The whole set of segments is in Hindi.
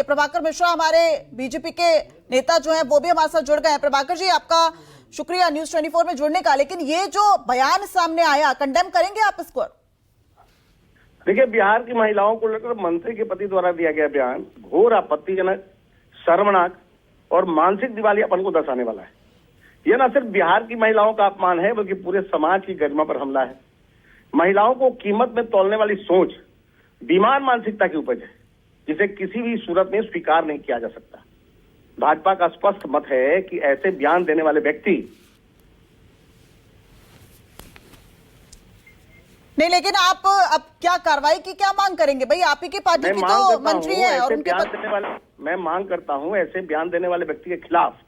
प्रभाकर मिश्रा हमारे बीजेपी के नेता जो हैं वो भी हमारे साथ जुड़ गए हैं। प्रभाकर जी, आपका शुक्रिया न्यूज़ 24 में जुड़ने का। लेकिन ये जो बयान सामने आया, कंडेम करेंगे आप इसको? देखिए, बिहार की महिलाओं को लेकर मंत्री के पति द्वारा दिया गया बयान घोर आपत्तिजनक, शर्मनाक और मानसिक दिवालियापन को दर्शाने वाला है। यह न सिर्फ बिहार की महिलाओं का अपमान है, बल्कि पूरे समाज की गरिमा पर हमला है। महिलाओं को कीमत में तौलने वाली सोच बीमार मानसिकता की उपज है, जिसे किसी भी सूरत में स्वीकार नहीं किया जा सकता। भाजपा का स्पष्ट मत है कि ऐसे बयान देने वाले व्यक्ति नहीं, लेकिन आप अब क्या कार्रवाई की क्या मांग करेंगे? भाई, आप ही की पार्टी की तो मंत्री है और उनके मैं मांग करता हूं, ऐसे बयान देने वाले व्यक्ति के खिलाफ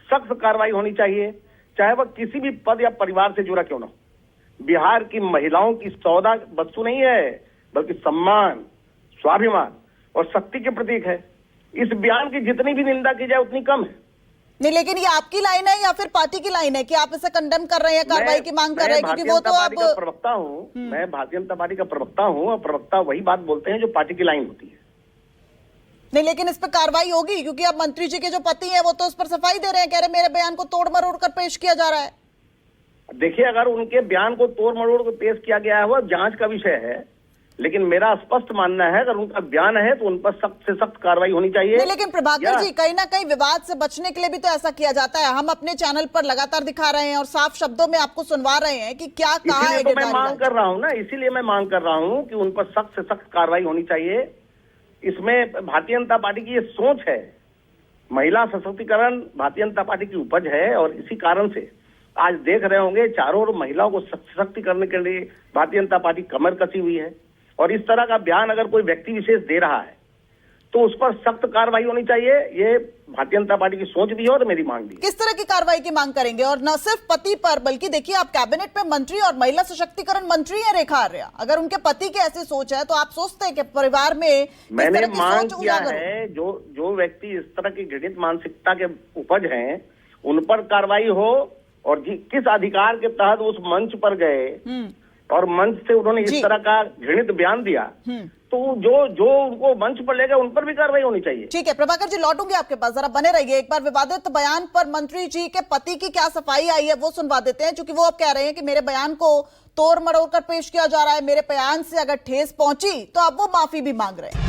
सख्त कार्रवाई होनी चाहिए, चाहे वह किसी भी पद या परिवार से जुड़ा क्यों न हो। बिहार की महिलाओं की सौदा वस्तु नहीं है, बल्कि सम्मान, स्वाभिमान और शक्ति के प्रतीक है। इस बयान की जितनी भी निंदा की जाए उतनी कम है। नहीं, लेकिन ये आपकी लाइन है या फिर पार्टी की लाइन है कि आप इसे कंडेम कर रहे हैं, कार्रवाई की मांग कर रहे हैं? क्योंकि वो तो अब प्रवक्ता हूं, मैं भारतीय जनता पार्टी का प्रवक्ता हूं, और प्रवक्ता वही बात बोलते हैं जो पार्टी की लाइन होती है। नहीं, लेकिन इस पर कार्रवाई होगी, क्योंकि अब मंत्री जी के जो पति हैं वो तो उस पर सफाई दे रहे हैं, कह रहे मेरे बयान को तोड़ मरोड़ कर पेश किया जा रहा है। देखिए, अगर उनके बयान को तोड़ मरोड़ कर पेश किया गया है वो जांच का विषय है, लेकिन मेरा स्पष्ट मानना है अगर उनका बयान है तो उन पर सख्त से सख्त कार्रवाई होनी चाहिए। नहीं, लेकिन प्रभाकर जी, कहीं ना कहीं विवाद से बचने के लिए भी तो ऐसा किया जाता है। हम अपने चैनल पर लगातार दिखा रहे हैं और साफ शब्दों में आपको सुनवा रहे हैं कि क्या कहा है। तो मैं मांग कर रहा हूं ना, इसीलिए मैं मांग कर रहा हूं कि उन पर सख्त से सख्त कार्रवाई होनी चाहिए। इसमें भारतीय जनता पार्टी की ये सोच है, महिला सशक्तिकरण भारतीय जनता पार्टी की उपज है, और इसी कारण से आज देख रहे होंगे चारों ओर महिलाओं को सशक्त करने के लिए भारतीय जनता पार्टी कमर कसी हुई है। और इस तरह का बयान अगर कोई व्यक्ति विशेष दे रहा है तो उस पर सख्त कार्रवाई होनी चाहिए। ये भारतीय जनता पार्टी की सोच भी है और मेरी मांग भी है। किस तरह की कार्रवाई की मांग करेंगे? और न सिर्फ पति पर, बल्कि देखिए, आप कैबिनेट में मंत्री और महिला सशक्तिकरण मंत्री है रेखा आर्या। अगर उनके पति की ऐसी सोच है तो आप सोचते हैं कि परिवार में मैंने मांग किया है जो व्यक्ति इस तरह की घृणित मानसिकता के उपज हैं उन पर कार्रवाई हो, और किस अधिकार के तहत उस मंच पर गए और मंच से उन्होंने इस तरह का घृणित बयान दिया, तो जो उनको मंच पर ले गए उन पर भी कार्रवाई होनी चाहिए। ठीक है प्रभाकर जी, लौटूंगी आपके पास, जरा बने रहिए। एक बार विवादित बयान पर मंत्री जी के पति की क्या सफाई आई है वो सुनवा देते हैं, क्योंकि वो अब कह रहे हैं कि मेरे बयान को तोड़ मरोड़ कर पेश किया जा रहा है, मेरे बयान से अगर ठेस पहुंची तो अब वो माफी भी मांग रहे हैं।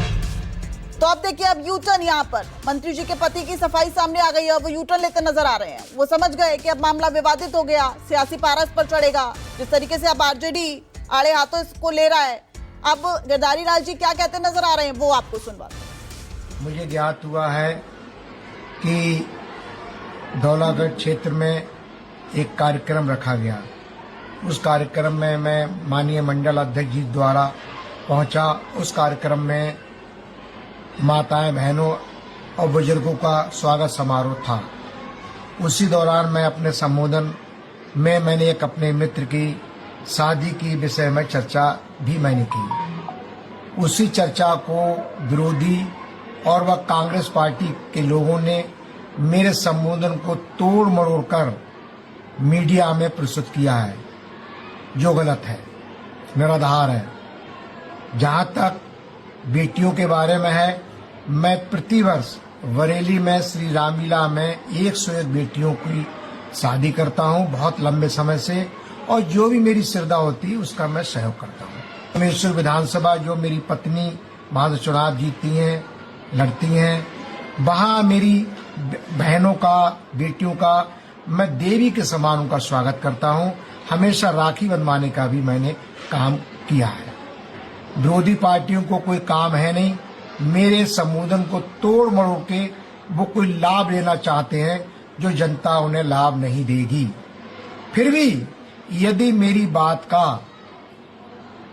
तो अब देखिए, अब यू टर्न यहाँ पर मंत्री जी के पति की सफाई सामने आ गई है, अब वो यू टर्न लेते नजर आ रहे हैं। वो समझ गए कि अब मामला विवादित हो गया, सियासी पारस पर चढ़ेगा। जिस तरीके से अब आरजेडी आड़े हाथों इसको ले रहा है, अब गिरधारी लाल जी क्या कहते नजर आ रहे हैं वो आपको सुनवाते हैं। मुझे ज्ञात हुआ है कि धौलागढ़ क्षेत्र में एक कार्यक्रम रखा गया। उस कार्यक्रम में मैं माननीय मंडल अध्यक्ष जी द्वारा पहुंचा। उस कार्यक्रम में माताएं, बहनों और बुजुर्गों का स्वागत समारोह था। उसी दौरान मैं अपने संबोधन में मैंने एक अपने मित्र की शादी की विषय में चर्चा भी मैंने की। उसी चर्चा को विरोधी और वह कांग्रेस पार्टी के लोगों ने मेरे संबोधन को तोड़ मरोड़ कर मीडिया में प्रस्तुत किया है, जो गलत है, निराधार है। जहां तक बेटियों के बारे में है, मैं प्रतिवर्ष बरेली में श्री रामलीला में 101 बेटियों की शादी करता हूं, बहुत लंबे समय से, और जो भी मेरी श्रद्धा होती है उसका मैं सहयोग करता हूं। रामेश्वर विधानसभा जो मेरी पत्नी वहां से चुनाव जीतती हैं, लड़ती हैं, वहां मेरी बहनों का, बेटियों का मैं देवी के समान उनका स्वागत करता हूं। हमेशा राखी बंधवाने का भी मैंने काम किया है। विरोधी पार्टियों को कोई काम है नहीं, मेरे संबोधन को तोड़ मरोड़ के वो कोई लाभ लेना चाहते हैं जो जनता उन्हें लाभ नहीं देगी। फिर भी यदि मेरी बात का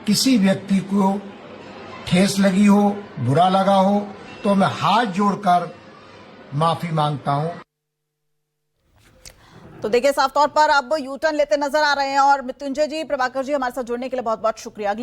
किसी व्यक्ति को ठेस लगी हो, बुरा लगा हो, तो मैं हाथ जोड़कर माफी मांगता हूं। तो देखिए, साफ तौर पर अब यू टर्न लेते नजर आ रहे हैं। और मृत्युंजय जी, प्रभाकर जी, हमारे साथ जुड़ने के लिए बहुत बहुत शुक्रिया।